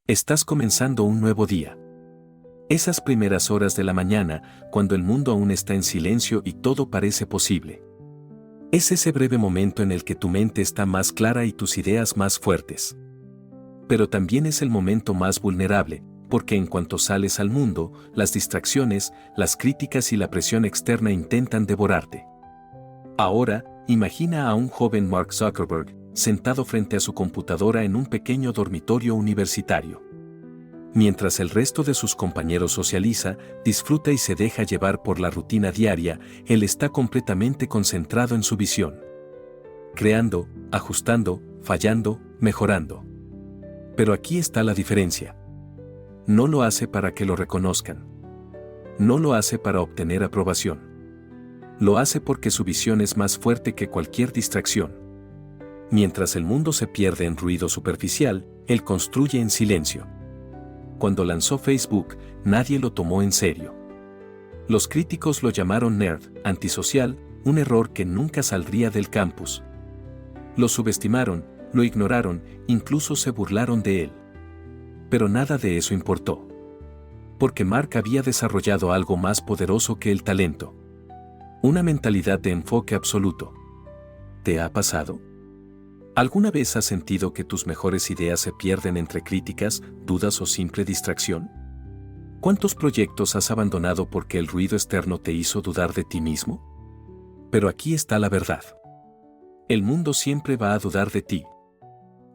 Estás comenzando un nuevo día. Esas primeras horas de la mañana, cuando el mundo aún está en silencio y todo parece posible. Es ese breve momento en el que tu mente está más clara y tus ideas más fuertes. Pero también es el momento más vulnerable, porque en cuanto sales al mundo, las distracciones, las críticas y la presión externa intentan devorarte. Ahora, imagina a un joven Mark Zuckerberg, sentado frente a su computadora en un pequeño dormitorio universitario. Mientras el resto de sus compañeros socializa, disfruta y se deja llevar por la rutina diaria, él está completamente concentrado en su visión. Creando, ajustando, fallando, mejorando. Pero aquí está la diferencia. No lo hace para que lo reconozcan. No lo hace para obtener aprobación. Lo hace porque su visión es más fuerte que cualquier distracción. Mientras el mundo se pierde en ruido superficial, él construye en silencio. Cuando lanzó Facebook, nadie lo tomó en serio. Los críticos lo llamaron nerd, antisocial, un error que nunca saldría del campus. Lo subestimaron, lo ignoraron, incluso se burlaron de él. Pero nada de eso importó. Porque Mark había desarrollado algo más poderoso que el talento. Una mentalidad de enfoque absoluto. ¿Te ha pasado? ¿Alguna vez has sentido que tus mejores ideas se pierden entre críticas, dudas o simple distracción? ¿Cuántos proyectos has abandonado porque el ruido externo te hizo dudar de ti mismo? Pero aquí está la verdad. El mundo siempre va a dudar de ti.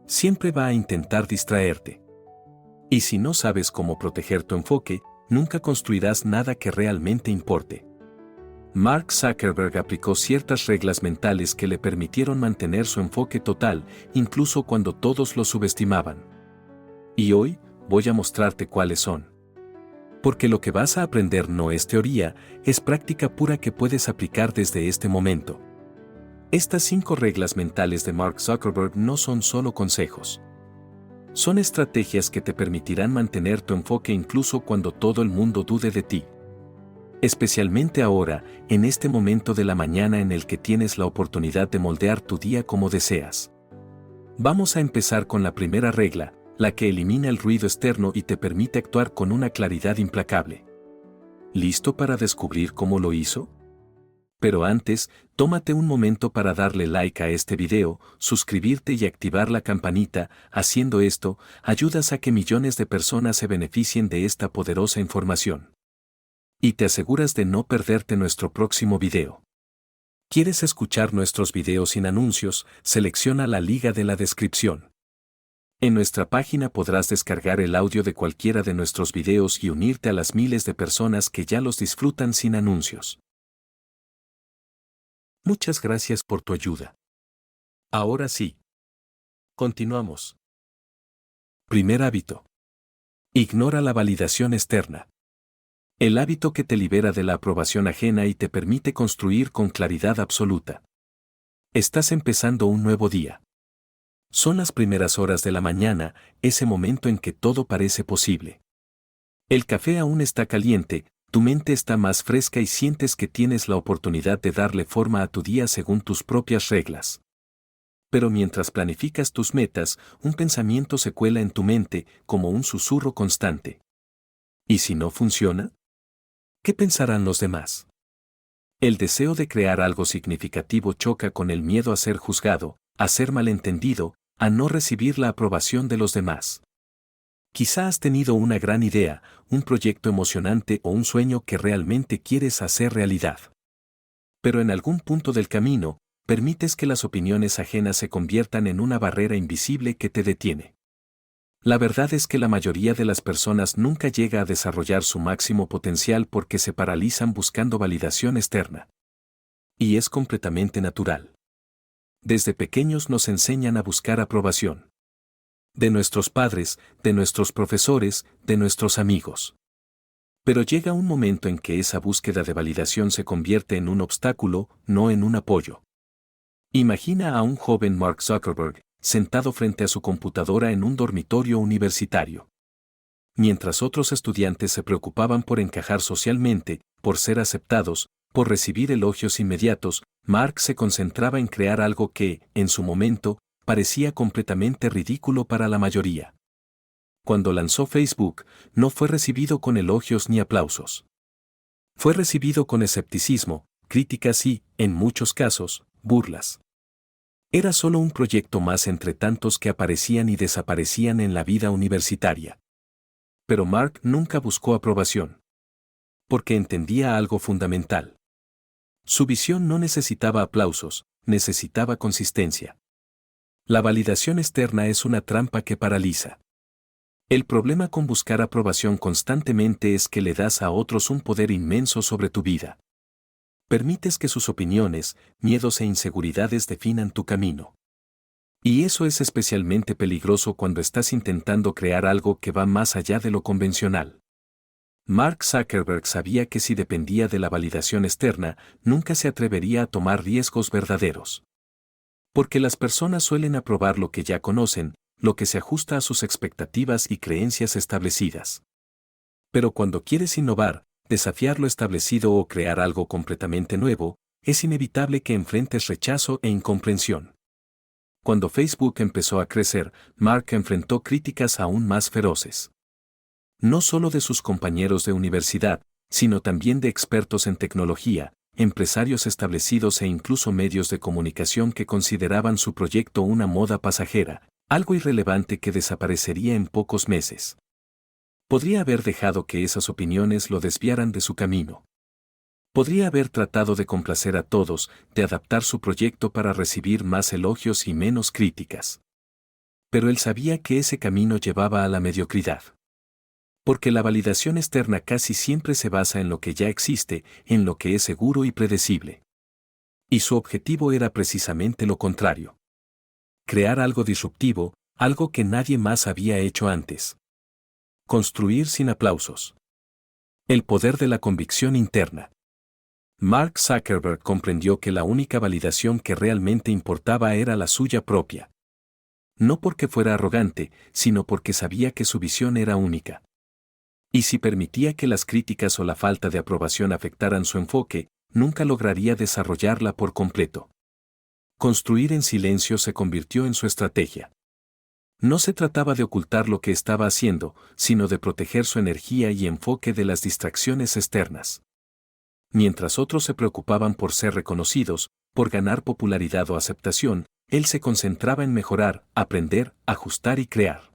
Siempre va a intentar distraerte. Y si no sabes cómo proteger tu enfoque, nunca construirás nada que realmente importe. Mark Zuckerberg aplicó ciertas reglas mentales que le permitieron mantener su enfoque total, incluso cuando todos lo subestimaban. Y hoy, voy a mostrarte cuáles son. Porque lo que vas a aprender no es teoría, es práctica pura que puedes aplicar desde este momento. Estas 5 reglas mentales de Mark Zuckerberg no son solo consejos. Son estrategias que te permitirán mantener tu enfoque incluso cuando todo el mundo dude de ti. Especialmente ahora, en este momento de la mañana en el que tienes la oportunidad de moldear tu día como deseas. Vamos a empezar con la primera regla, la que elimina el ruido externo y te permite actuar con una claridad implacable. ¿Listo para descubrir cómo lo hizo? Pero antes, tómate un momento para darle like a este video, suscribirte y activar la campanita. Haciendo esto, ayudas a que millones de personas se beneficien de esta poderosa información. Y te aseguras de no perderte nuestro próximo video. ¿Quieres escuchar nuestros videos sin anuncios? Selecciona la liga de la descripción. En nuestra página podrás descargar el audio de cualquiera de nuestros videos y unirte a las miles de personas que ya los disfrutan sin anuncios. Muchas gracias por tu ayuda. Ahora sí. Continuamos. Primer hábito. Ignora la validación externa. El hábito que te libera de la aprobación ajena y te permite construir con claridad absoluta. Estás empezando un nuevo día. Son las primeras horas de la mañana, ese momento en que todo parece posible. El café aún está caliente, tu mente está más fresca y sientes que tienes la oportunidad de darle forma a tu día según tus propias reglas. Pero mientras planificas tus metas, un pensamiento se cuela en tu mente como un susurro constante. ¿Y si no funciona? ¿Qué pensarán los demás? El deseo de crear algo significativo choca con el miedo a ser juzgado, a ser malentendido, a no recibir la aprobación de los demás. Quizá has tenido una gran idea, un proyecto emocionante o un sueño que realmente quieres hacer realidad. Pero en algún punto del camino, permites que las opiniones ajenas se conviertan en una barrera invisible que te detiene. La verdad es que la mayoría de las personas nunca llega a desarrollar su máximo potencial porque se paralizan buscando validación externa. Y es completamente natural. Desde pequeños nos enseñan a buscar aprobación. De nuestros padres, de nuestros profesores, de nuestros amigos. Pero llega un momento en que esa búsqueda de validación se convierte en un obstáculo, no en un apoyo. Imagina a un joven Mark Zuckerberg, sentado frente a su computadora en un dormitorio universitario. Mientras otros estudiantes se preocupaban por encajar socialmente, por ser aceptados, por recibir elogios inmediatos, Mark se concentraba en crear algo que, en su momento, parecía completamente ridículo para la mayoría. Cuando lanzó Facebook, no fue recibido con elogios ni aplausos. Fue recibido con escepticismo, críticas y, en muchos casos, burlas. Era solo un proyecto más entre tantos que aparecían y desaparecían en la vida universitaria. Pero Mark nunca buscó aprobación. Porque entendía algo fundamental. Su visión no necesitaba aplausos, necesitaba consistencia. La validación externa es una trampa que paraliza. El problema con buscar aprobación constantemente es que le das a otros un poder inmenso sobre tu vida. Permites que sus opiniones, miedos e inseguridades definan tu camino. Y eso es especialmente peligroso cuando estás intentando crear algo que va más allá de lo convencional. Mark Zuckerberg sabía que si dependía de la validación externa, nunca se atrevería a tomar riesgos verdaderos. Porque las personas suelen aprobar lo que ya conocen, lo que se ajusta a sus expectativas y creencias establecidas. Pero cuando quieres innovar, desafiar lo establecido o crear algo completamente nuevo, es inevitable que enfrentes rechazo e incomprensión. Cuando Facebook empezó a crecer, Mark enfrentó críticas aún más feroces. No solo de sus compañeros de universidad, sino también de expertos en tecnología, empresarios establecidos e incluso medios de comunicación que consideraban su proyecto una moda pasajera, algo irrelevante que desaparecería en pocos meses. Podría haber dejado que esas opiniones lo desviaran de su camino. Podría haber tratado de complacer a todos, de adaptar su proyecto para recibir más elogios y menos críticas. Pero él sabía que ese camino llevaba a la mediocridad. Porque la validación externa casi siempre se basa en lo que ya existe, en lo que es seguro y predecible. Y su objetivo era precisamente lo contrario. Crear algo disruptivo, algo que nadie más había hecho antes. Construir sin aplausos. El poder de la convicción interna. Mark Zuckerberg comprendió que la única validación que realmente importaba era la suya propia. No porque fuera arrogante, sino porque sabía que su visión era única. Y si permitía que las críticas o la falta de aprobación afectaran su enfoque, nunca lograría desarrollarla por completo. Construir en silencio se convirtió en su estrategia. No se trataba de ocultar lo que estaba haciendo, sino de proteger su energía y enfoque de las distracciones externas. Mientras otros se preocupaban por ser reconocidos, por ganar popularidad o aceptación, él se concentraba en mejorar, aprender, ajustar y crear.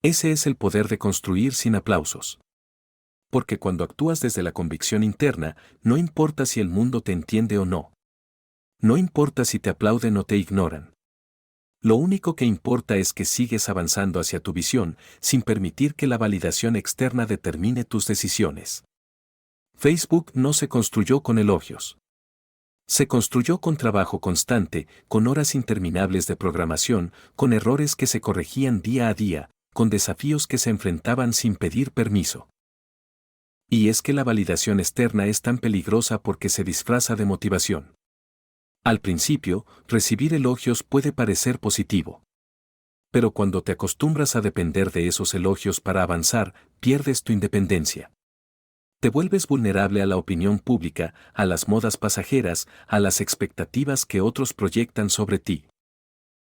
Ese es el poder de construir sin aplausos. Porque cuando actúas desde la convicción interna, no importa si el mundo te entiende o no. No importa si te aplauden o te ignoran. Lo único que importa es que sigues avanzando hacia tu visión, sin permitir que la validación externa determine tus decisiones. Facebook no se construyó con elogios. Se construyó con trabajo constante, con horas interminables de programación, con errores que se corregían día a día, con desafíos que se enfrentaban sin pedir permiso. Y es que la validación externa es tan peligrosa porque se disfraza de motivación. Al principio, recibir elogios puede parecer positivo. Pero cuando te acostumbras a depender de esos elogios para avanzar, pierdes tu independencia. Te vuelves vulnerable a la opinión pública, a las modas pasajeras, a las expectativas que otros proyectan sobre ti.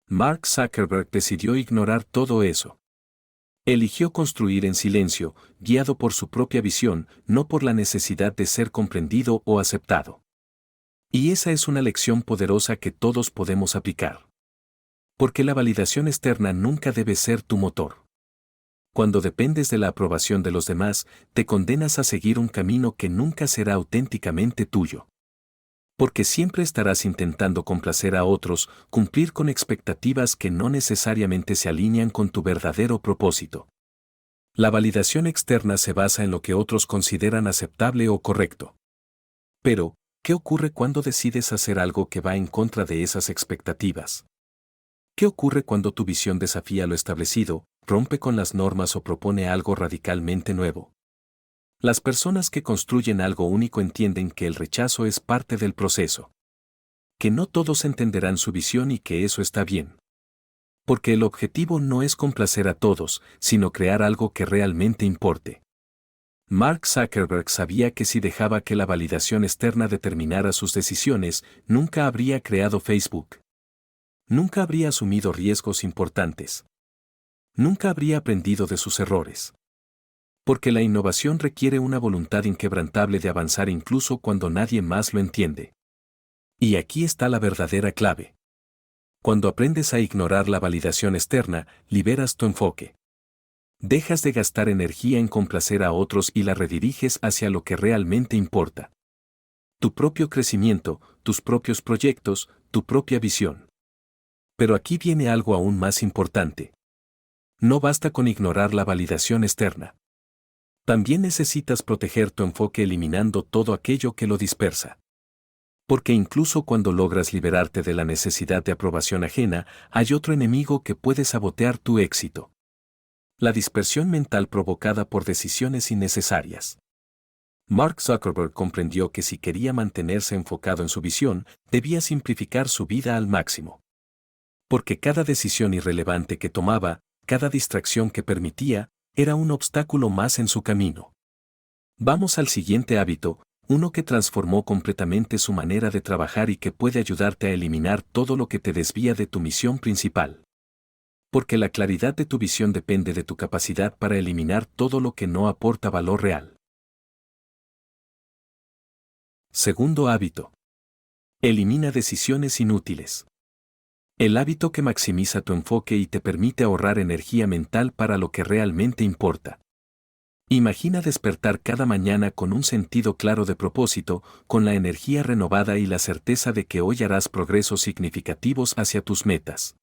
Mark Zuckerberg decidió ignorar todo eso. Eligió construir en silencio, guiado por su propia visión, no por la necesidad de ser comprendido o aceptado. Y esa es una lección poderosa que todos podemos aplicar. Porque la validación externa nunca debe ser tu motor. Cuando dependes de la aprobación de los demás, te condenas a seguir un camino que nunca será auténticamente tuyo. Porque siempre estarás intentando complacer a otros, cumplir con expectativas que no necesariamente se alinean con tu verdadero propósito. La validación externa se basa en lo que otros consideran aceptable o correcto. Pero, ¿qué ocurre cuando decides hacer algo que va en contra de esas expectativas? ¿Qué ocurre cuando tu visión desafía lo establecido, rompe con las normas o propone algo radicalmente nuevo? Las personas que construyen algo único entienden que el rechazo es parte del proceso. Que no todos entenderán su visión y que eso está bien. Porque el objetivo no es complacer a todos, sino crear algo que realmente importe. Mark Zuckerberg sabía que si dejaba que la validación externa determinara sus decisiones, nunca habría creado Facebook. Nunca habría asumido riesgos importantes. nunca habría aprendido de sus errores. Porque la innovación requiere una voluntad inquebrantable de avanzar incluso cuando nadie más lo entiende. Y aquí está la verdadera clave. Cuando aprendes a ignorar la validación externa, liberas tu enfoque. Dejas de gastar energía en complacer a otros y la rediriges hacia lo que realmente importa. Tu propio crecimiento, tus propios proyectos, tu propia visión. Pero aquí viene algo aún más importante. No basta con ignorar la validación externa. También necesitas proteger tu enfoque eliminando todo aquello que lo dispersa. Porque incluso cuando logras liberarte de la necesidad de aprobación ajena, hay otro enemigo que puede sabotear tu éxito. La dispersión mental provocada por decisiones innecesarias. Mark Zuckerberg comprendió que si quería mantenerse enfocado en su visión, debía simplificar su vida al máximo. Porque cada decisión irrelevante que tomaba, cada distracción que permitía, era un obstáculo más en su camino. Vamos al siguiente hábito, uno que transformó completamente su manera de trabajar y que puede ayudarte a eliminar todo lo que te desvía de tu misión principal. Porque la claridad de tu visión depende de tu capacidad para eliminar todo lo que no aporta valor real. Segundo hábito. Elimina decisiones inútiles. El hábito que maximiza tu enfoque y te permite ahorrar energía mental para lo que realmente importa. Imagina despertar cada mañana con un sentido claro de propósito, con la energía renovada y la certeza de que hoy harás progresos significativos hacia tus metas.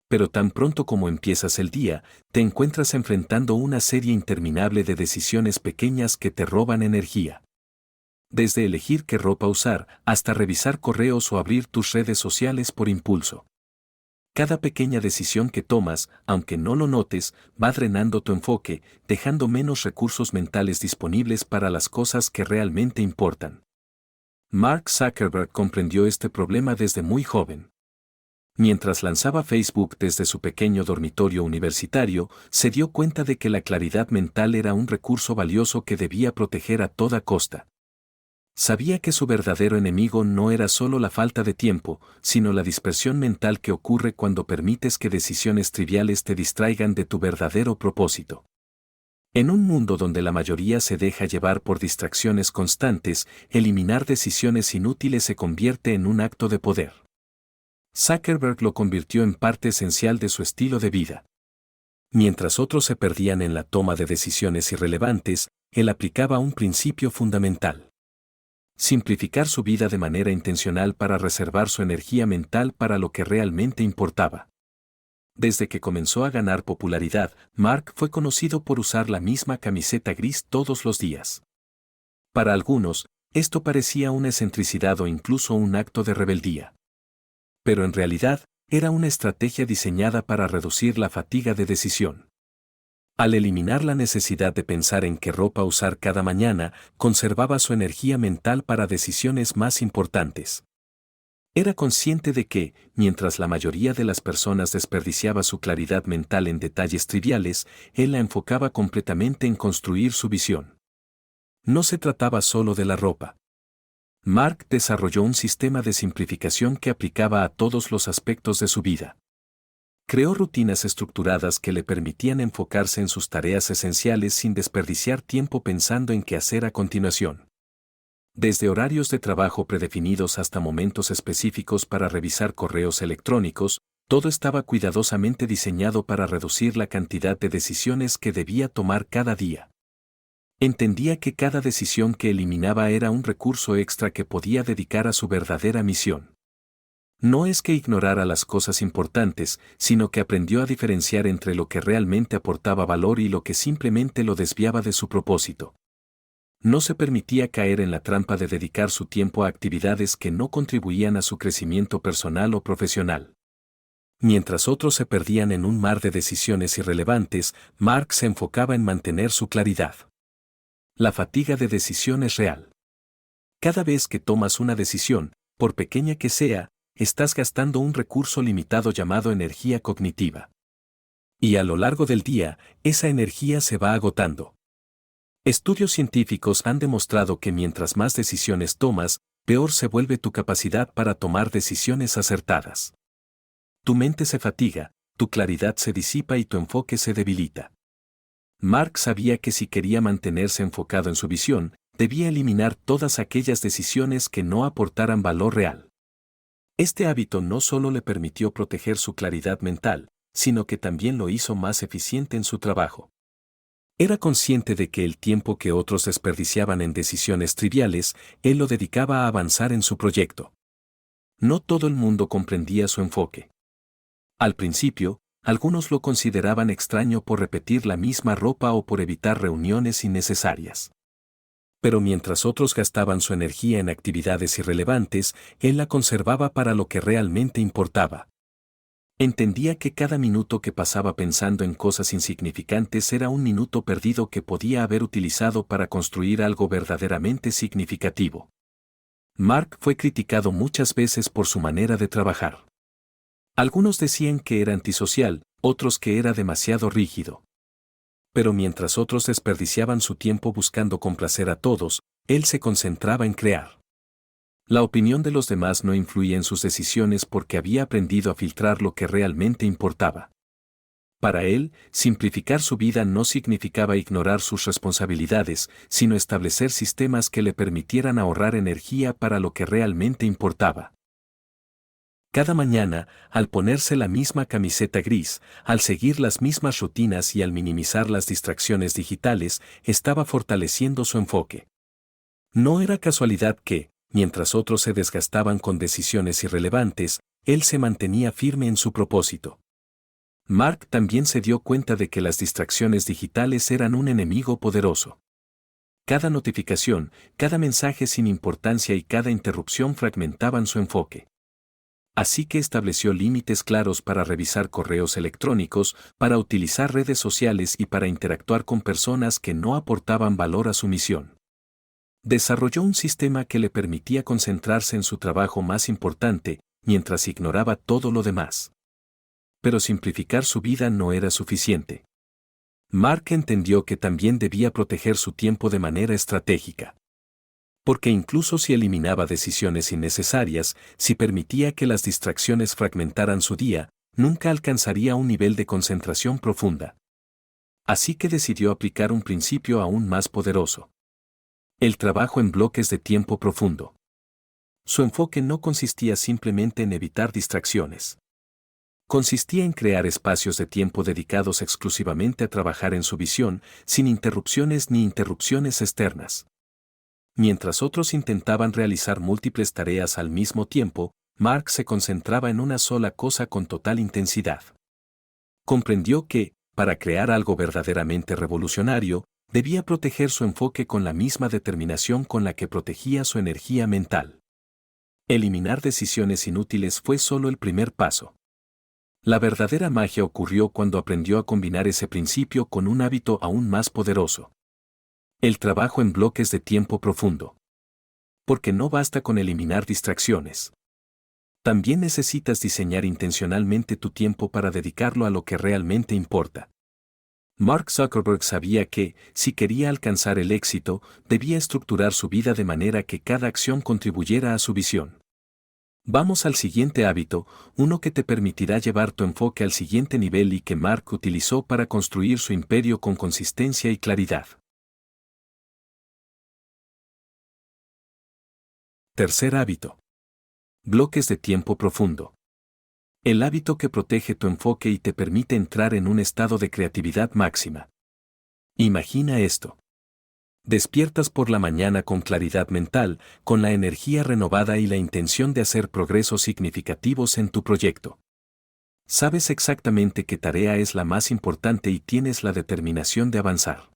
Pero tan pronto como empiezas el día, te encuentras enfrentando una serie interminable de decisiones pequeñas que te roban energía. Desde elegir qué ropa usar, hasta revisar correos o abrir tus redes sociales por impulso. Cada pequeña decisión que tomas, aunque no lo notes, va drenando tu enfoque, dejando menos recursos mentales disponibles para las cosas que realmente importan. Mark Zuckerberg comprendió este problema desde muy joven. Mientras lanzaba Facebook desde su pequeño dormitorio universitario, se dio cuenta de que la claridad mental era un recurso valioso que debía proteger a toda costa. Sabía que su verdadero enemigo no era solo la falta de tiempo, sino la dispersión mental que ocurre cuando permites que decisiones triviales te distraigan de tu verdadero propósito. En un mundo donde la mayoría se deja llevar por distracciones constantes, eliminar decisiones inútiles se convierte en un acto de poder. Zuckerberg lo convirtió en parte esencial de su estilo de vida. Mientras otros se perdían en la toma de decisiones irrelevantes, él aplicaba un principio fundamental. Simplificar su vida de manera intencional para reservar su energía mental para lo que realmente importaba. Desde que comenzó a ganar popularidad, Mark fue conocido por usar la misma camiseta gris todos los días. Para algunos, esto parecía una excentricidad o incluso un acto de rebeldía. Pero en realidad, era una estrategia diseñada para reducir la fatiga de decisión. Al eliminar la necesidad de pensar en qué ropa usar cada mañana, conservaba su energía mental para decisiones más importantes. Era consciente de que, mientras la mayoría de las personas desperdiciaba su claridad mental en detalles triviales, él la enfocaba completamente en construir su visión. No se trataba solo de la ropa. Mark desarrolló un sistema de simplificación que aplicaba a todos los aspectos de su vida. Creó rutinas estructuradas que le permitían enfocarse en sus tareas esenciales sin desperdiciar tiempo pensando en qué hacer a continuación. Desde horarios de trabajo predefinidos hasta momentos específicos para revisar correos electrónicos, todo estaba cuidadosamente diseñado para reducir la cantidad de decisiones que debía tomar cada día. Entendía que cada decisión que eliminaba era un recurso extra que podía dedicar a su verdadera misión. No es que ignorara las cosas importantes, sino que aprendió a diferenciar entre lo que realmente aportaba valor y lo que simplemente lo desviaba de su propósito. No se permitía caer en la trampa de dedicar su tiempo a actividades que no contribuían a su crecimiento personal o profesional. Mientras otros se perdían en un mar de decisiones irrelevantes, Mark se enfocaba en mantener su claridad. La fatiga de decisión es real. Cada vez que tomas una decisión, por pequeña que sea, estás gastando un recurso limitado llamado energía cognitiva. Y a lo largo del día, esa energía se va agotando. Estudios científicos han demostrado que mientras más decisiones tomas, peor se vuelve tu capacidad para tomar decisiones acertadas. Tu mente se fatiga, tu claridad se disipa y tu enfoque se debilita. Mark sabía que si quería mantenerse enfocado en su visión, debía eliminar todas aquellas decisiones que no aportaran valor real. Este hábito no solo le permitió proteger su claridad mental, sino que también lo hizo más eficiente en su trabajo. Era consciente de que el tiempo que otros desperdiciaban en decisiones triviales, él lo dedicaba a avanzar en su proyecto. No todo el mundo comprendía su enfoque. Al principio, algunos lo consideraban extraño por repetir la misma ropa o por evitar reuniones innecesarias. Pero mientras otros gastaban su energía en actividades irrelevantes, él la conservaba para lo que realmente importaba. Entendía que cada minuto que pasaba pensando en cosas insignificantes era un minuto perdido que podía haber utilizado para construir algo verdaderamente significativo. Mark fue criticado muchas veces por su manera de trabajar. Algunos decían que era antisocial, otros que era demasiado rígido. Pero mientras otros desperdiciaban su tiempo buscando complacer a todos, él se concentraba en crear. La opinión de los demás no influía en sus decisiones porque había aprendido a filtrar lo que realmente importaba. Para él, simplificar su vida no significaba ignorar sus responsabilidades, sino establecer sistemas que le permitieran ahorrar energía para lo que realmente importaba. Cada mañana, al ponerse la misma camiseta gris, al seguir las mismas rutinas y al minimizar las distracciones digitales, estaba fortaleciendo su enfoque. No era casualidad que, mientras otros se desgastaban con decisiones irrelevantes, él se mantenía firme en su propósito. Mark también se dio cuenta de que las distracciones digitales eran un enemigo poderoso. Cada notificación, cada mensaje sin importancia y cada interrupción fragmentaban su enfoque. Así que estableció límites claros para revisar correos electrónicos, para utilizar redes sociales y para interactuar con personas que no aportaban valor a su misión. Desarrolló un sistema que le permitía concentrarse en su trabajo más importante, mientras ignoraba todo lo demás. Pero simplificar su vida no era suficiente. Mark entendió que también debía proteger su tiempo de manera estratégica. Porque incluso si eliminaba decisiones innecesarias, si permitía que las distracciones fragmentaran su día, nunca alcanzaría un nivel de concentración profunda. Así que decidió aplicar un principio aún más poderoso. El trabajo en bloques de tiempo profundo. Su enfoque no consistía simplemente en evitar distracciones. Consistía en crear espacios de tiempo dedicados exclusivamente a trabajar en su visión, sin interrupciones ni interrupciones externas. Mientras otros intentaban realizar múltiples tareas al mismo tiempo, Mark se concentraba en una sola cosa con total intensidad. Comprendió que, para crear algo verdaderamente revolucionario, debía proteger su enfoque con la misma determinación con la que protegía su energía mental. Eliminar decisiones inútiles fue solo el primer paso. La verdadera magia ocurrió cuando aprendió a combinar ese principio con un hábito aún más poderoso. El trabajo en bloques de tiempo profundo. Porque no basta con eliminar distracciones. También necesitas diseñar intencionalmente tu tiempo para dedicarlo a lo que realmente importa. Mark Zuckerberg sabía que, si quería alcanzar el éxito, debía estructurar su vida de manera que cada acción contribuyera a su visión. Vamos al siguiente hábito, uno que te permitirá llevar tu enfoque al siguiente nivel y que Mark utilizó para construir su imperio con consistencia y claridad. Tercer hábito. Bloques de tiempo profundo. El hábito que protege tu enfoque y te permite entrar en un estado de creatividad máxima. Imagina esto. Despiertas por la mañana con claridad mental, con la energía renovada y la intención de hacer progresos significativos en tu proyecto. Sabes exactamente qué tarea es la más importante y tienes la determinación de avanzar.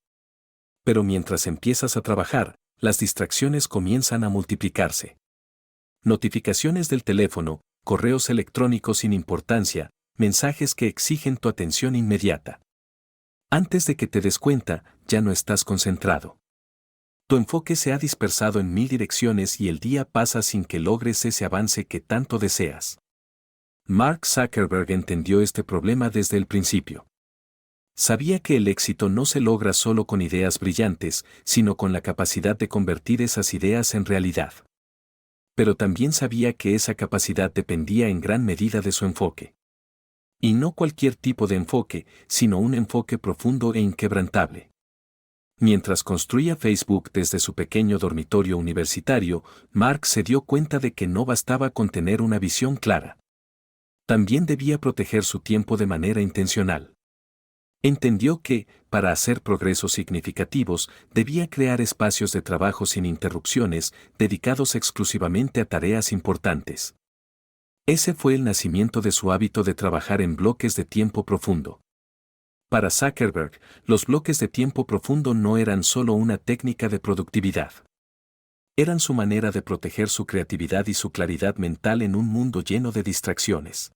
Pero mientras empiezas a trabajar, las distracciones comienzan a multiplicarse. Notificaciones del teléfono, correos electrónicos sin importancia, mensajes que exigen tu atención inmediata. Antes de que te des cuenta, ya no estás concentrado. Tu enfoque se ha dispersado en 1000 direcciones y el día pasa sin que logres ese avance que tanto deseas. Mark Zuckerberg entendió este problema desde el principio. Sabía que el éxito no se logra solo con ideas brillantes, sino con la capacidad de convertir esas ideas en realidad. Pero también sabía que esa capacidad dependía en gran medida de su enfoque. Y no cualquier tipo de enfoque, sino un enfoque profundo e inquebrantable. Mientras construía Facebook desde su pequeño dormitorio universitario, Mark se dio cuenta de que no bastaba con tener una visión clara. También debía proteger su tiempo de manera intencional. Entendió que, para hacer progresos significativos, debía crear espacios de trabajo sin interrupciones, dedicados exclusivamente a tareas importantes. Ese fue el nacimiento de su hábito de trabajar en bloques de tiempo profundo. Para Zuckerberg, los bloques de tiempo profundo no eran solo una técnica de productividad. Eran su manera de proteger su creatividad y su claridad mental en un mundo lleno de distracciones.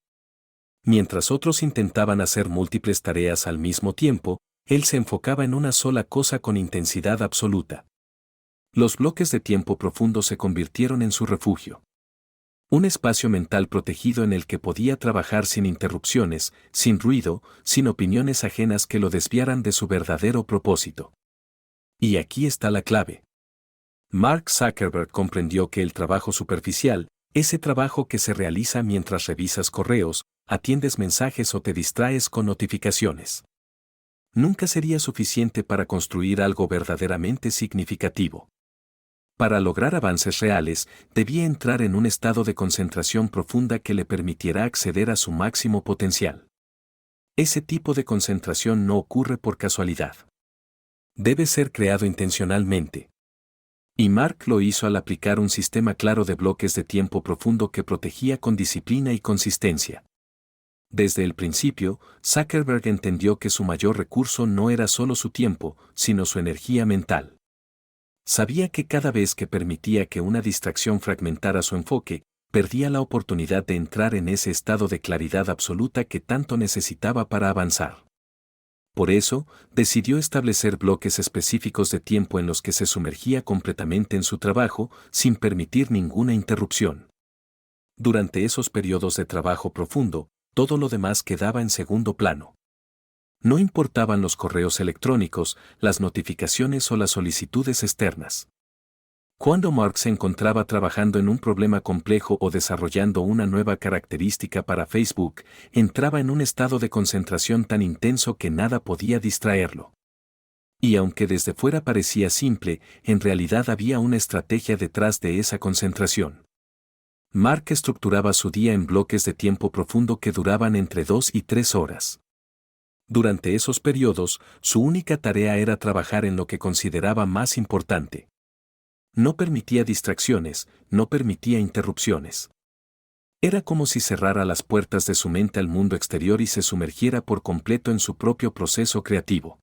Mientras otros intentaban hacer múltiples tareas al mismo tiempo, él se enfocaba en una sola cosa con intensidad absoluta. Los bloques de tiempo profundo se convirtieron en su refugio. Un espacio mental protegido en el que podía trabajar sin interrupciones, sin ruido, sin opiniones ajenas que lo desviaran de su verdadero propósito. Y aquí está la clave. Mark Zuckerberg comprendió que el trabajo superficial, ese trabajo que se realiza mientras revisas correos, atiendes mensajes o te distraes con notificaciones, nunca sería suficiente para construir algo verdaderamente significativo. Para lograr avances reales, debía entrar en un estado de concentración profunda que le permitiera acceder a su máximo potencial. Ese tipo de concentración no ocurre por casualidad. Debe ser creado intencionalmente. Y Mark lo hizo al aplicar un sistema claro de bloques de tiempo profundo que protegía con disciplina y consistencia. Desde el principio, Zuckerberg entendió que su mayor recurso no era solo su tiempo, sino su energía mental. Sabía que cada vez que permitía que una distracción fragmentara su enfoque, perdía la oportunidad de entrar en ese estado de claridad absoluta que tanto necesitaba para avanzar. Por eso, decidió establecer bloques específicos de tiempo en los que se sumergía completamente en su trabajo, sin permitir ninguna interrupción. Durante esos periodos de trabajo profundo, todo lo demás quedaba en segundo plano. No importaban los correos electrónicos, las notificaciones o las solicitudes externas. Cuando Mark se encontraba trabajando en un problema complejo o desarrollando una nueva característica para Facebook, entraba en un estado de concentración tan intenso que nada podía distraerlo. Y aunque desde fuera parecía simple, en realidad había una estrategia detrás de esa concentración. Mark estructuraba su día en bloques de tiempo profundo que duraban entre 2 y 3 horas. Durante esos periodos, su única tarea era trabajar en lo que consideraba más importante. No permitía distracciones, no permitía interrupciones. Era como si cerrara las puertas de su mente al mundo exterior y se sumergiera por completo en su propio proceso creativo.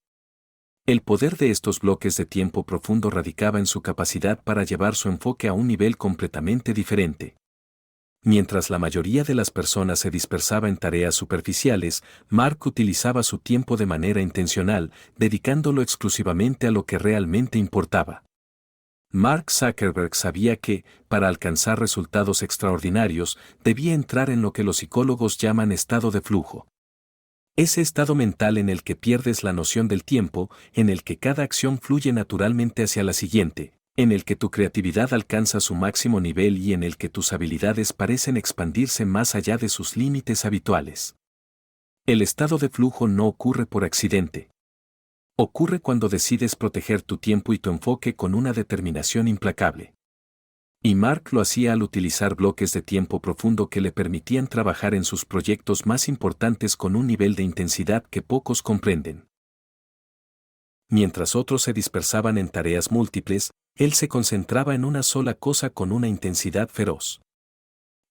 El poder de estos bloques de tiempo profundo radicaba en su capacidad para llevar su enfoque a un nivel completamente diferente. Mientras la mayoría de las personas se dispersaba en tareas superficiales, Mark utilizaba su tiempo de manera intencional, dedicándolo exclusivamente a lo que realmente importaba. Mark Zuckerberg sabía que, para alcanzar resultados extraordinarios, debía entrar en lo que los psicólogos llaman estado de flujo. Ese estado mental en el que pierdes la noción del tiempo, en el que cada acción fluye naturalmente hacia la siguiente, en el que tu creatividad alcanza su máximo nivel y en el que tus habilidades parecen expandirse más allá de sus límites habituales. El estado de flujo no ocurre por accidente. Ocurre cuando decides proteger tu tiempo y tu enfoque con una determinación implacable. Y Mark lo hacía al utilizar bloques de tiempo profundo que le permitían trabajar en sus proyectos más importantes con un nivel de intensidad que pocos comprenden. Mientras otros se dispersaban en tareas múltiples, él se concentraba en una sola cosa con una intensidad feroz.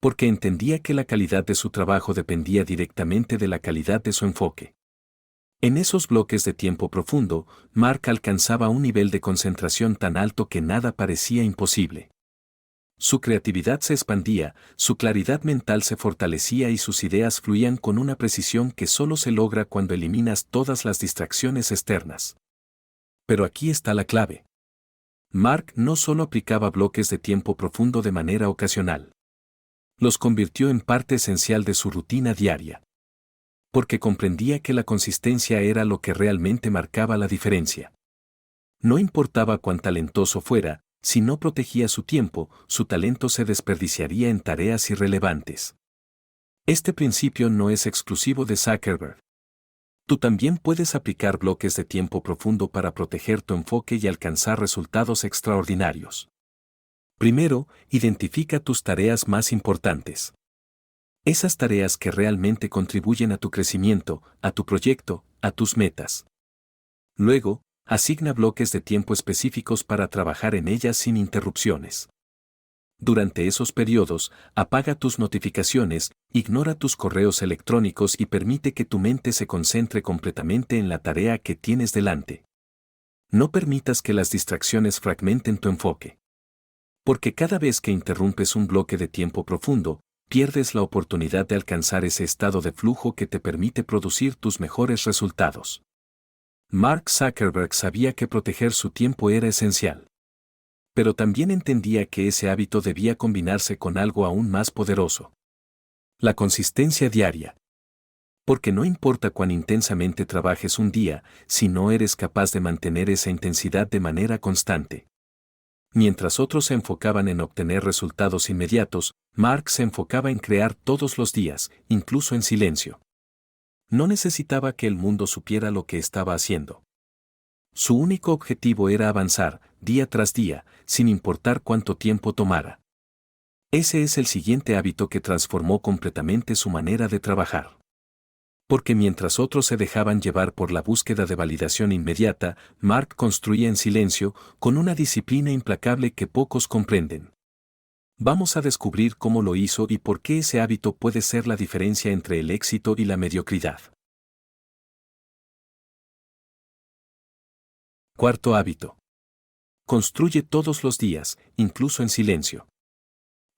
Porque entendía que la calidad de su trabajo dependía directamente de la calidad de su enfoque. En esos bloques de tiempo profundo, Mark alcanzaba un nivel de concentración tan alto que nada parecía imposible. Su creatividad se expandía, su claridad mental se fortalecía y sus ideas fluían con una precisión que solo se logra cuando eliminas todas las distracciones externas. Pero aquí está la clave. Mark no solo aplicaba bloques de tiempo profundo de manera ocasional. Los convirtió en parte esencial de su rutina diaria. Porque comprendía que la consistencia era lo que realmente marcaba la diferencia. No importaba cuán talentoso fuera, si no protegía su tiempo, su talento se desperdiciaría en tareas irrelevantes. Este principio no es exclusivo de Zuckerberg. Tú también puedes aplicar bloques de tiempo profundo para proteger tu enfoque y alcanzar resultados extraordinarios. Primero, identifica tus tareas más importantes. Esas tareas que realmente contribuyen a tu crecimiento, a tu proyecto, a tus metas. Luego, asigna bloques de tiempo específicos para trabajar en ellas sin interrupciones. Durante esos periodos, apaga tus notificaciones, ignora tus correos electrónicos y permite que tu mente se concentre completamente en la tarea que tienes delante. No permitas que las distracciones fragmenten tu enfoque. Porque cada vez que interrumpes un bloque de tiempo profundo, pierdes la oportunidad de alcanzar ese estado de flujo que te permite producir tus mejores resultados. Mark Zuckerberg sabía que proteger su tiempo era esencial. Pero también entendía que ese hábito debía combinarse con algo aún más poderoso. La consistencia diaria. Porque no importa cuán intensamente trabajes un día, si no eres capaz de mantener esa intensidad de manera constante. Mientras otros se enfocaban en obtener resultados inmediatos, Mark se enfocaba en crear todos los días, incluso en silencio. No necesitaba que el mundo supiera lo que estaba haciendo. Su único objetivo era avanzar, día tras día, sin importar cuánto tiempo tomara. Ese es el siguiente hábito que transformó completamente su manera de trabajar. Porque mientras otros se dejaban llevar por la búsqueda de validación inmediata, Mark construía en silencio, con una disciplina implacable que pocos comprenden. Vamos a descubrir cómo lo hizo y por qué ese hábito puede ser la diferencia entre el éxito y la mediocridad. Cuarto hábito. Construye todos los días, incluso en silencio.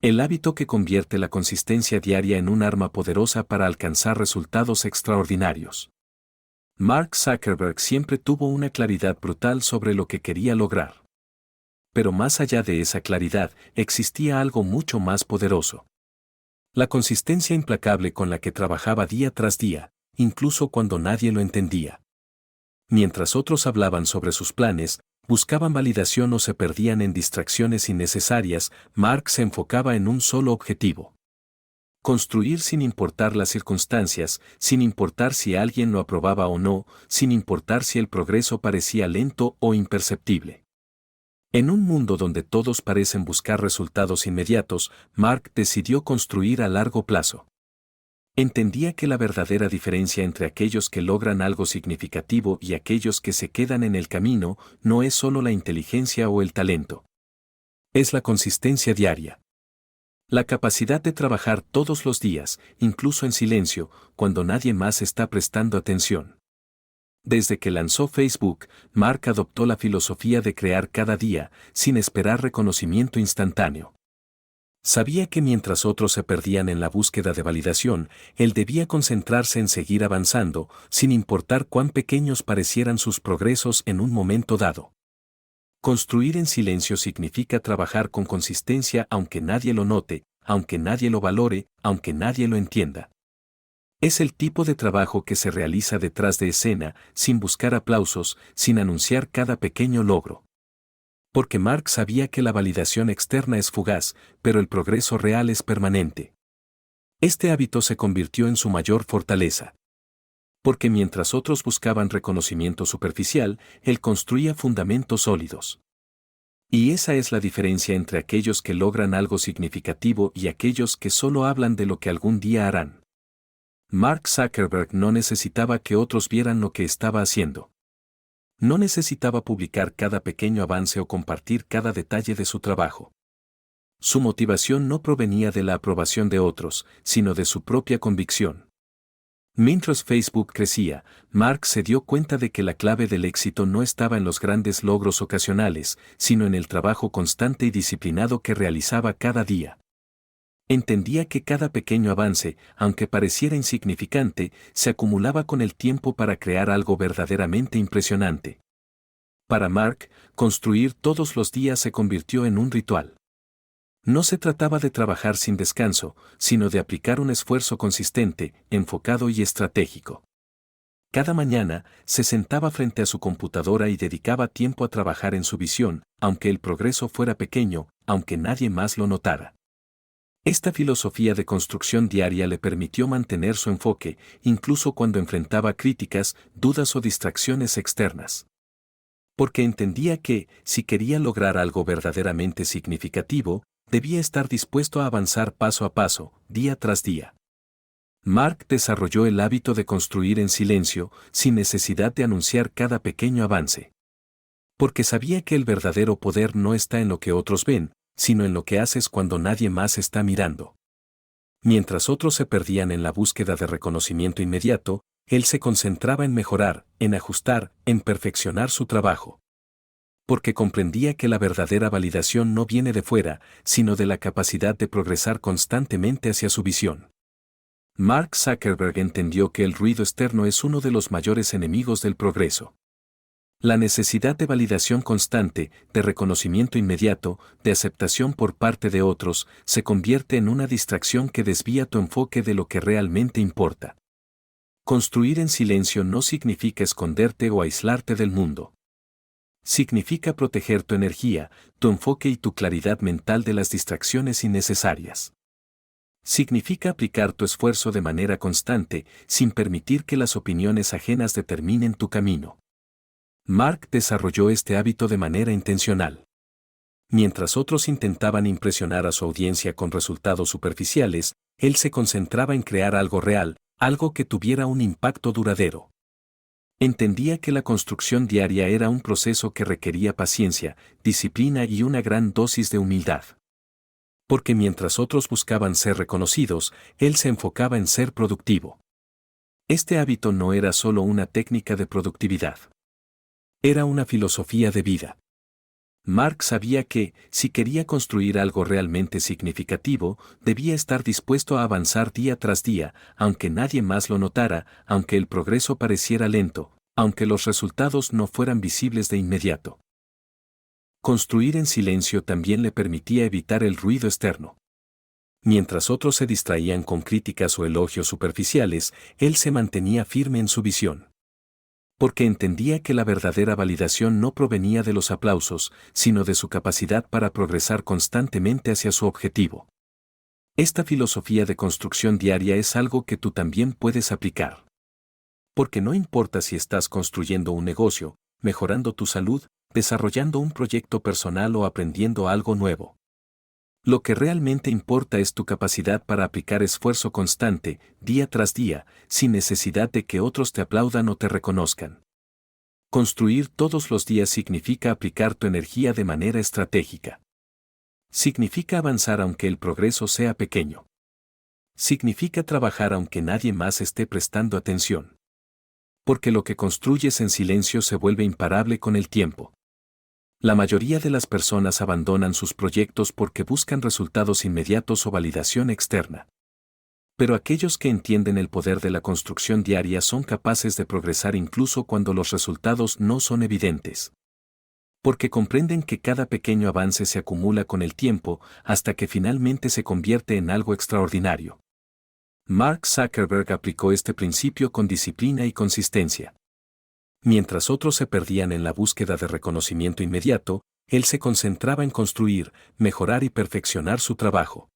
El hábito que convierte la consistencia diaria en un arma poderosa para alcanzar resultados extraordinarios. Mark Zuckerberg siempre tuvo una claridad brutal sobre lo que quería lograr. Pero más allá de esa claridad, existía algo mucho más poderoso. La consistencia implacable con la que trabajaba día tras día, incluso cuando nadie lo entendía. Mientras otros hablaban sobre sus planes, buscaban validación o se perdían en distracciones innecesarias, Mark se enfocaba en un solo objetivo. Construir sin importar las circunstancias, sin importar si alguien lo aprobaba o no, sin importar si el progreso parecía lento o imperceptible. En un mundo donde todos parecen buscar resultados inmediatos, Mark decidió construir a largo plazo. Entendía que la verdadera diferencia entre aquellos que logran algo significativo y aquellos que se quedan en el camino no es solo la inteligencia o el talento. Es la consistencia diaria. La capacidad de trabajar todos los días, incluso en silencio, cuando nadie más está prestando atención. Desde que lanzó Facebook, Mark adoptó la filosofía de crear cada día, sin esperar reconocimiento instantáneo. Sabía que mientras otros se perdían en la búsqueda de validación, él debía concentrarse en seguir avanzando, sin importar cuán pequeños parecieran sus progresos en un momento dado. Construir en silencio significa trabajar con consistencia aunque nadie lo note, aunque nadie lo valore, aunque nadie lo entienda. Es el tipo de trabajo que se realiza detrás de escena, sin buscar aplausos, sin anunciar cada pequeño logro. Porque Mark sabía que la validación externa es fugaz, pero el progreso real es permanente. Este hábito se convirtió en su mayor fortaleza. Porque mientras otros buscaban reconocimiento superficial, él construía fundamentos sólidos. Y esa es la diferencia entre aquellos que logran algo significativo y aquellos que solo hablan de lo que algún día harán. Mark Zuckerberg no necesitaba que otros vieran lo que estaba haciendo. No necesitaba publicar cada pequeño avance o compartir cada detalle de su trabajo. Su motivación no provenía de la aprobación de otros, sino de su propia convicción. Mientras Facebook crecía, Mark se dio cuenta de que la clave del éxito no estaba en los grandes logros ocasionales, sino en el trabajo constante y disciplinado que realizaba cada día. Entendía que cada pequeño avance, aunque pareciera insignificante, se acumulaba con el tiempo para crear algo verdaderamente impresionante. Para Mark, construir todos los días se convirtió en un ritual. No se trataba de trabajar sin descanso, sino de aplicar un esfuerzo consistente, enfocado y estratégico. Cada mañana, se sentaba frente a su computadora y dedicaba tiempo a trabajar en su visión, aunque el progreso fuera pequeño, aunque nadie más lo notara. Esta filosofía de construcción diaria le permitió mantener su enfoque, incluso cuando enfrentaba críticas, dudas o distracciones externas. Porque entendía que, si quería lograr algo verdaderamente significativo, debía estar dispuesto a avanzar paso a paso, día tras día. Mark desarrolló el hábito de construir en silencio, sin necesidad de anunciar cada pequeño avance. Porque sabía que el verdadero poder no está en lo que otros ven, sino en lo que haces cuando nadie más está mirando. Mientras otros se perdían en la búsqueda de reconocimiento inmediato, él se concentraba en mejorar, en ajustar, en perfeccionar su trabajo. Porque comprendía que la verdadera validación no viene de fuera, sino de la capacidad de progresar constantemente hacia su visión. Mark Zuckerberg entendió que el ruido externo es uno de los mayores enemigos del progreso. La necesidad de validación constante, de reconocimiento inmediato, de aceptación por parte de otros, se convierte en una distracción que desvía tu enfoque de lo que realmente importa. Construir en silencio no significa esconderte o aislarte del mundo. Significa proteger tu energía, tu enfoque y tu claridad mental de las distracciones innecesarias. Significa aplicar tu esfuerzo de manera constante, sin permitir que las opiniones ajenas determinen tu camino. Mark desarrolló este hábito de manera intencional. Mientras otros intentaban impresionar a su audiencia con resultados superficiales, él se concentraba en crear algo real, algo que tuviera un impacto duradero. Entendía que la construcción diaria era un proceso que requería paciencia, disciplina y una gran dosis de humildad. Porque mientras otros buscaban ser reconocidos, él se enfocaba en ser productivo. Este hábito no era solo una técnica de productividad. Era una filosofía de vida. Mark sabía que, si quería construir algo realmente significativo, debía estar dispuesto a avanzar día tras día, aunque nadie más lo notara, aunque el progreso pareciera lento, aunque los resultados no fueran visibles de inmediato. Construir en silencio también le permitía evitar el ruido externo. Mientras otros se distraían con críticas o elogios superficiales, él se mantenía firme en su visión. Porque entendía que la verdadera validación no provenía de los aplausos, sino de su capacidad para progresar constantemente hacia su objetivo. Esta filosofía de construcción diaria es algo que tú también puedes aplicar. Porque no importa si estás construyendo un negocio, mejorando tu salud, desarrollando un proyecto personal o aprendiendo algo nuevo. Lo que realmente importa es tu capacidad para aplicar esfuerzo constante, día tras día, sin necesidad de que otros te aplaudan o te reconozcan. Construir todos los días significa aplicar tu energía de manera estratégica. Significa avanzar aunque el progreso sea pequeño. Significa trabajar aunque nadie más esté prestando atención. Porque lo que construyes en silencio se vuelve imparable con el tiempo. La mayoría de las personas abandonan sus proyectos porque buscan resultados inmediatos o validación externa. Pero aquellos que entienden el poder de la construcción diaria son capaces de progresar incluso cuando los resultados no son evidentes. Porque comprenden que cada pequeño avance se acumula con el tiempo hasta que finalmente se convierte en algo extraordinario. Mark Zuckerberg aplicó este principio con disciplina y consistencia. Mientras otros se perdían en la búsqueda de reconocimiento inmediato, él se concentraba en construir, mejorar y perfeccionar su trabajo.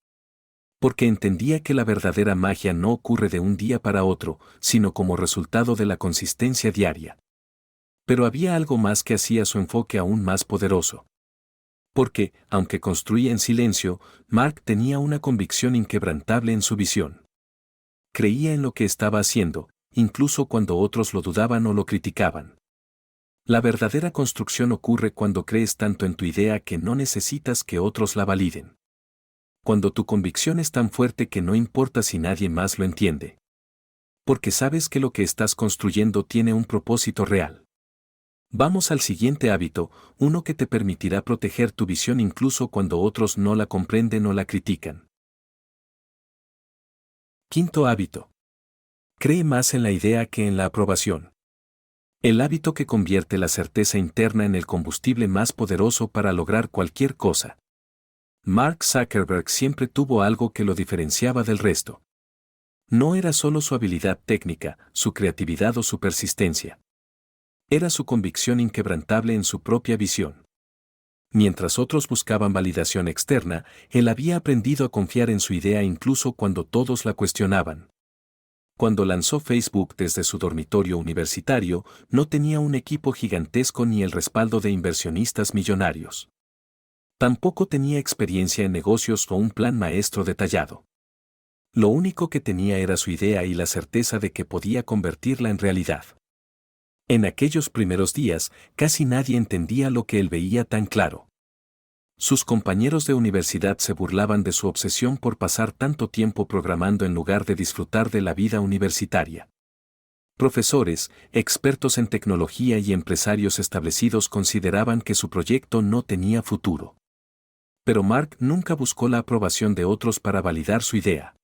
Porque entendía que la verdadera magia no ocurre de un día para otro, sino como resultado de la consistencia diaria. Pero había algo más que hacía su enfoque aún más poderoso. Porque, aunque construía en silencio, Mark tenía una convicción inquebrantable en su visión. Creía en lo que estaba haciendo, incluso cuando otros lo dudaban o lo criticaban. La verdadera construcción ocurre cuando crees tanto en tu idea que no necesitas que otros la validen. Cuando tu convicción es tan fuerte que no importa si nadie más lo entiende. Porque sabes que lo que estás construyendo tiene un propósito real. Vamos al siguiente hábito, uno que te permitirá proteger tu visión incluso cuando otros no la comprenden o la critican. Quinto hábito. Cree más en la idea que en la aprobación. El hábito que convierte la certeza interna en el combustible más poderoso para lograr cualquier cosa. Mark Zuckerberg siempre tuvo algo que lo diferenciaba del resto. No era solo su habilidad técnica, su creatividad o su persistencia. Era su convicción inquebrantable en su propia visión. Mientras otros buscaban validación externa, él había aprendido a confiar en su idea incluso cuando todos la cuestionaban. Cuando lanzó Facebook desde su dormitorio universitario, no tenía un equipo gigantesco ni el respaldo de inversionistas millonarios. Tampoco tenía experiencia en negocios o un plan maestro detallado. Lo único que tenía era su idea y la certeza de que podía convertirla en realidad. En aquellos primeros días, casi nadie entendía lo que él veía tan claro. Sus compañeros de universidad se burlaban de su obsesión por pasar tanto tiempo programando en lugar de disfrutar de la vida universitaria. Profesores, expertos en tecnología y empresarios establecidos consideraban que su proyecto no tenía futuro. Pero Mark nunca buscó la aprobación de otros para validar su idea.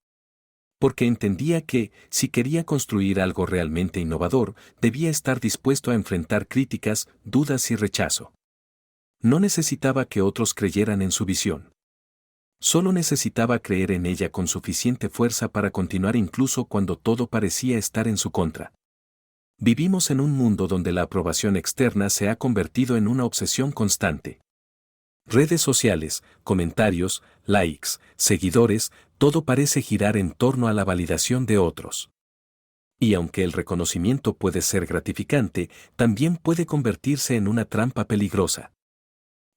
Porque entendía que, si quería construir algo realmente innovador, debía estar dispuesto a enfrentar críticas, dudas y rechazo. No necesitaba que otros creyeran en su visión. Solo necesitaba creer en ella con suficiente fuerza para continuar incluso cuando todo parecía estar en su contra. Vivimos en un mundo donde la aprobación externa se ha convertido en una obsesión constante. Redes sociales, comentarios, likes, seguidores, todo parece girar en torno a la validación de otros. Y aunque el reconocimiento puede ser gratificante, también puede convertirse en una trampa peligrosa.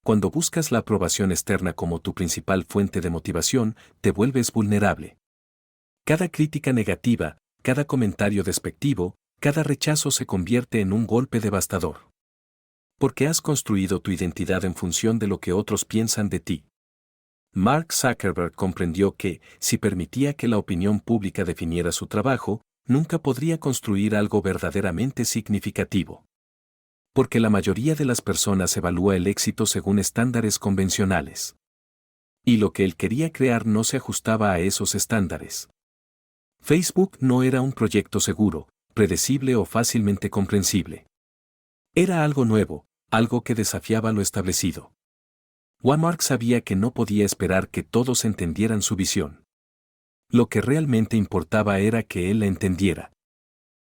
Cuando buscas la aprobación externa como tu principal fuente de motivación, te vuelves vulnerable. Cada crítica negativa, cada comentario despectivo, cada rechazo se convierte en un golpe devastador. Porque has construido tu identidad en función de lo que otros piensan de ti. Mark Zuckerberg comprendió que, si permitía que la opinión pública definiera su trabajo, nunca podría construir algo verdaderamente significativo. Porque la mayoría de las personas evalúa el éxito según estándares convencionales. Y lo que él quería crear no se ajustaba a esos estándares. Facebook no era un proyecto seguro, predecible o fácilmente comprensible. Era algo nuevo, algo que desafiaba lo establecido. Mark sabía que no podía esperar que todos entendieran su visión. Lo que realmente importaba era que él la entendiera.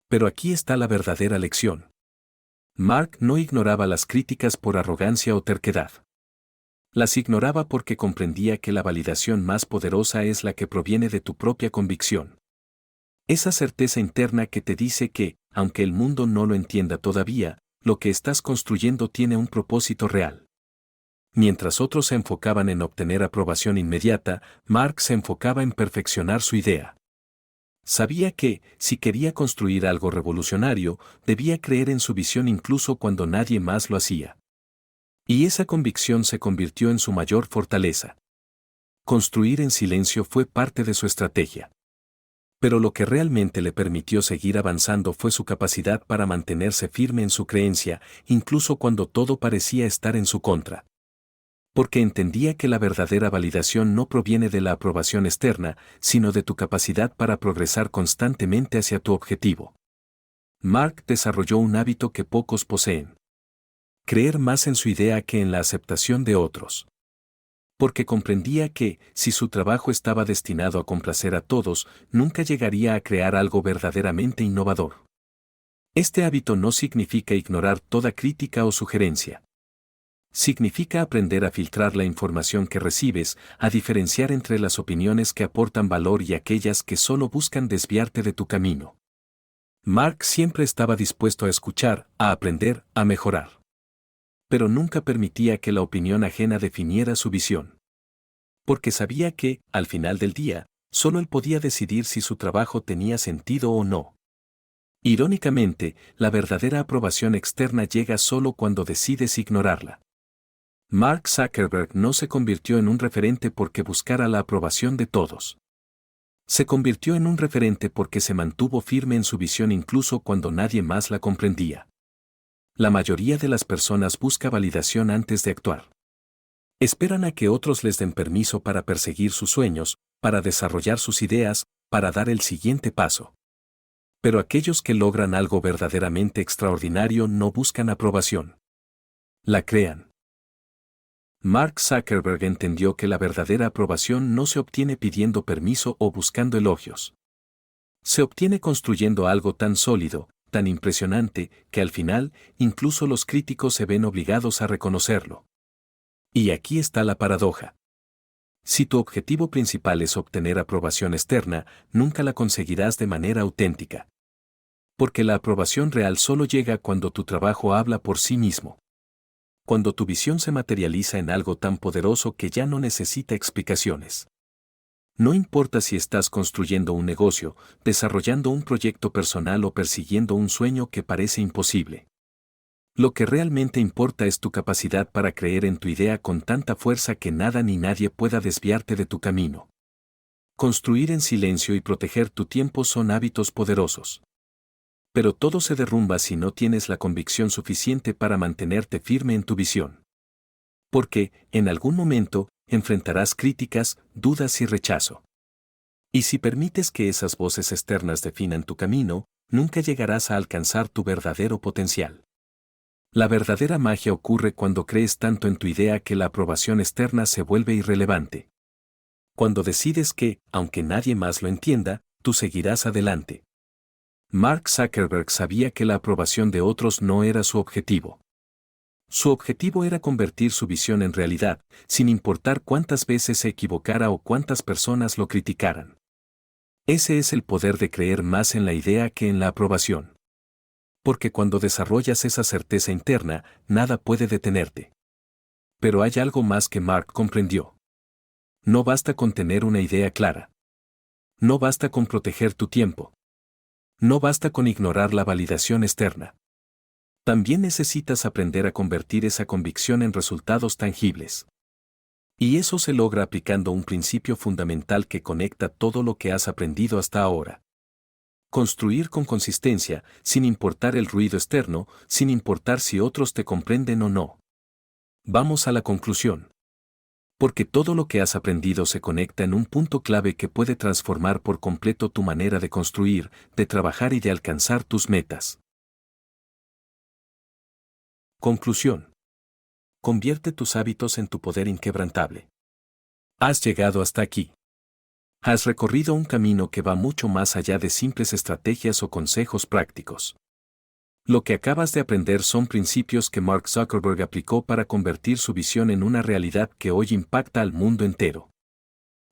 Pero aquí está la verdadera lección. Mark no ignoraba las críticas por arrogancia o terquedad. Las ignoraba porque comprendía que la validación más poderosa es la que proviene de tu propia convicción. Esa certeza interna que te dice que, aunque el mundo no lo entienda todavía, lo que estás construyendo tiene un propósito real. Mientras otros se enfocaban en obtener aprobación inmediata, Mark se enfocaba en perfeccionar su idea. Sabía que, si quería construir algo revolucionario, debía creer en su visión incluso cuando nadie más lo hacía. Y esa convicción se convirtió en su mayor fortaleza. Construir en silencio fue parte de su estrategia. Pero lo que realmente le permitió seguir avanzando fue su capacidad para mantenerse firme en su creencia, incluso cuando todo parecía estar en su contra. Porque entendía que la verdadera validación no proviene de la aprobación externa, sino de tu capacidad para progresar constantemente hacia tu objetivo. Mark desarrolló un hábito que pocos poseen. Creer más en su idea que en la aceptación de otros. Porque comprendía que, si su trabajo estaba destinado a complacer a todos, nunca llegaría a crear algo verdaderamente innovador. Este hábito no significa ignorar toda crítica o sugerencia. Significa aprender a filtrar la información que recibes, a diferenciar entre las opiniones que aportan valor y aquellas que solo buscan desviarte de tu camino. Mark siempre estaba dispuesto a escuchar, a aprender, a mejorar. Pero nunca permitía que la opinión ajena definiera su visión. Porque sabía que, al final del día, solo él podía decidir si su trabajo tenía sentido o no. Irónicamente, la verdadera aprobación externa llega solo cuando decides ignorarla. Mark Zuckerberg no se convirtió en un referente porque buscara la aprobación de todos. Se convirtió en un referente porque se mantuvo firme en su visión incluso cuando nadie más la comprendía. La mayoría de las personas busca validación antes de actuar. Esperan a que otros les den permiso para perseguir sus sueños, para desarrollar sus ideas, para dar el siguiente paso. Pero aquellos que logran algo verdaderamente extraordinario no buscan aprobación. La crean. Mark Zuckerberg entendió que la verdadera aprobación no se obtiene pidiendo permiso o buscando elogios. Se obtiene construyendo algo tan sólido, tan impresionante, que al final, incluso los críticos se ven obligados a reconocerlo. Y aquí está la paradoja. Si tu objetivo principal es obtener aprobación externa, nunca la conseguirás de manera auténtica. Porque la aprobación real solo llega cuando tu trabajo habla por sí mismo. Cuando tu visión se materializa en algo tan poderoso que ya no necesita explicaciones. No importa si estás construyendo un negocio, desarrollando un proyecto personal o persiguiendo un sueño que parece imposible. Lo que realmente importa es tu capacidad para creer en tu idea con tanta fuerza que nada ni nadie pueda desviarte de tu camino. Construir en silencio y proteger tu tiempo son hábitos poderosos. Pero todo se derrumba si no tienes la convicción suficiente para mantenerte firme en tu visión. Porque, en algún momento, enfrentarás críticas, dudas y rechazo. Y si permites que esas voces externas definan tu camino, nunca llegarás a alcanzar tu verdadero potencial. La verdadera magia ocurre cuando crees tanto en tu idea que la aprobación externa se vuelve irrelevante. Cuando decides que, aunque nadie más lo entienda, tú seguirás adelante. Mark Zuckerberg sabía que la aprobación de otros no era su objetivo. Su objetivo era convertir su visión en realidad, sin importar cuántas veces se equivocara o cuántas personas lo criticaran. Ese es el poder de creer más en la idea que en la aprobación. Porque cuando desarrollas esa certeza interna, nada puede detenerte. Pero hay algo más que Mark comprendió. No basta con tener una idea clara. No basta con proteger tu tiempo. No basta con ignorar la validación externa. También necesitas aprender a convertir esa convicción en resultados tangibles. Y eso se logra aplicando un principio fundamental que conecta todo lo que has aprendido hasta ahora. Construir con consistencia, sin importar el ruido externo, sin importar si otros te comprenden o no. Vamos a la conclusión. Porque todo lo que has aprendido se conecta en un punto clave que puede transformar por completo tu manera de construir, de trabajar y de alcanzar tus metas. Conclusión. Convierte tus hábitos en tu poder inquebrantable. Has llegado hasta aquí. Has recorrido un camino que va mucho más allá de simples estrategias o consejos prácticos. Lo que acabas de aprender son principios que Mark Zuckerberg aplicó para convertir su visión en una realidad que hoy impacta al mundo entero.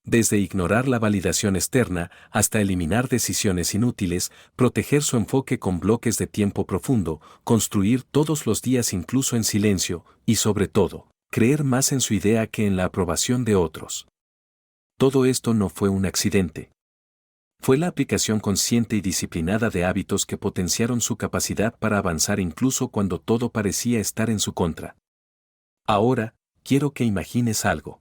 Desde ignorar la validación externa hasta eliminar decisiones inútiles, proteger su enfoque con bloques de tiempo profundo, construir todos los días incluso en silencio, y sobre todo, creer más en su idea que en la aprobación de otros. Todo esto no fue un accidente. Fue la aplicación consciente y disciplinada de hábitos que potenciaron su capacidad para avanzar incluso cuando todo parecía estar en su contra. Ahora, quiero que imagines algo.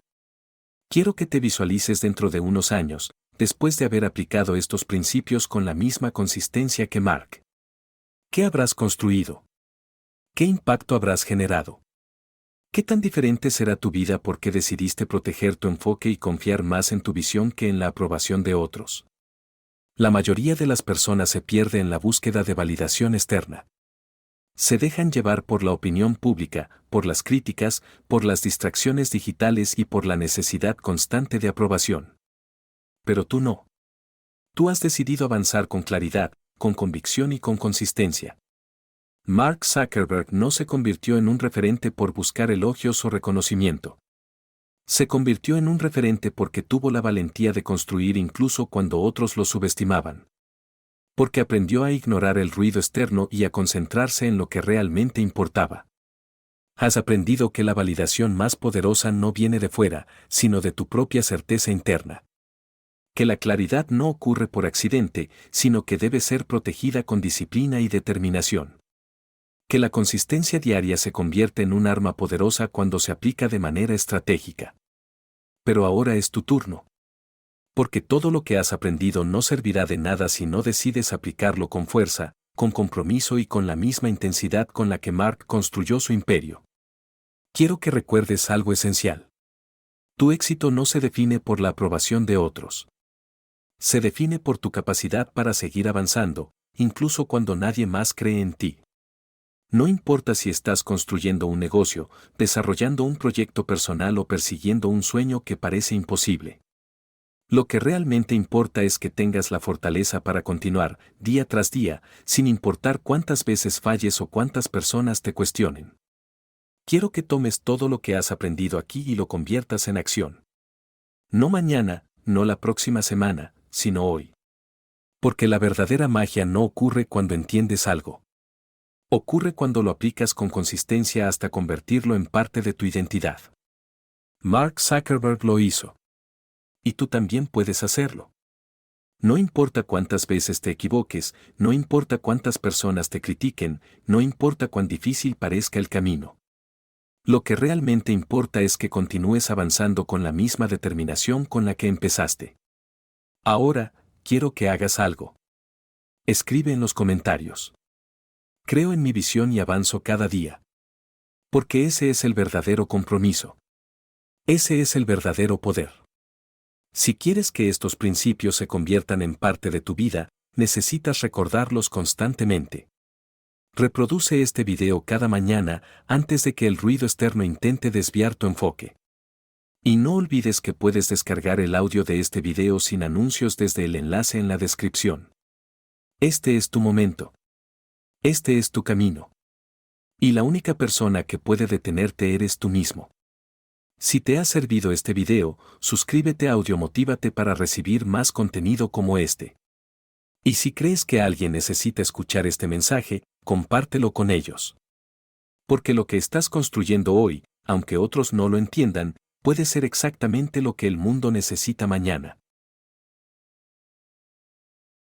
Quiero que te visualices dentro de unos años, después de haber aplicado estos principios con la misma consistencia que Mark. ¿Qué habrás construido? ¿Qué impacto habrás generado? ¿Qué tan diferente será tu vida porque decidiste proteger tu enfoque y confiar más en tu visión que en la aprobación de otros? La mayoría de las personas se pierde en la búsqueda de validación externa. Se dejan llevar por la opinión pública, por las críticas, por las distracciones digitales y por la necesidad constante de aprobación. Pero tú no. Tú has decidido avanzar con claridad, con convicción y con consistencia. Mark Zuckerberg no se convirtió en un referente por buscar elogios o reconocimiento. Se convirtió en un referente porque tuvo la valentía de construir incluso cuando otros lo subestimaban. Porque aprendió a ignorar el ruido externo y a concentrarse en lo que realmente importaba. Has aprendido que la validación más poderosa no viene de fuera, sino de tu propia certeza interna. Que la claridad no ocurre por accidente, sino que debe ser protegida con disciplina y determinación. Que la consistencia diaria se convierte en un arma poderosa cuando se aplica de manera estratégica. Pero ahora es tu turno. Porque todo lo que has aprendido no servirá de nada si no decides aplicarlo con fuerza, con compromiso y con la misma intensidad con la que Mark construyó su imperio. Quiero que recuerdes algo esencial. Tu éxito no se define por la aprobación de otros. Se define por tu capacidad para seguir avanzando, incluso cuando nadie más cree en ti. No importa si estás construyendo un negocio, desarrollando un proyecto personal o persiguiendo un sueño que parece imposible. Lo que realmente importa es que tengas la fortaleza para continuar, día tras día, sin importar cuántas veces falles o cuántas personas te cuestionen. Quiero que tomes todo lo que has aprendido aquí y lo conviertas en acción. No mañana, no la próxima semana, sino hoy. Porque la verdadera magia no ocurre cuando entiendes algo. Ocurre cuando lo aplicas con consistencia hasta convertirlo en parte de tu identidad. Mark Zuckerberg lo hizo. Y tú también puedes hacerlo. No importa cuántas veces te equivoques, no importa cuántas personas te critiquen, no importa cuán difícil parezca el camino. Lo que realmente importa es que continúes avanzando con la misma determinación con la que empezaste. Ahora, quiero que hagas algo. Escribe en los comentarios. Creo en mi visión y avanzo cada día. Porque ese es el verdadero compromiso. Ese es el verdadero poder. Si quieres que estos principios se conviertan en parte de tu vida, necesitas recordarlos constantemente. Reproduce este video cada mañana antes de que el ruido externo intente desviar tu enfoque. Y no olvides que puedes descargar el audio de este video sin anuncios desde el enlace en la descripción. Este es tu momento. Este es tu camino. Y la única persona que puede detenerte eres tú mismo. Si te ha servido este video, suscríbete a Audiomotívate para recibir más contenido como este. Y si crees que alguien necesita escuchar este mensaje, compártelo con ellos. Porque lo que estás construyendo hoy, aunque otros no lo entiendan, puede ser exactamente lo que el mundo necesita mañana.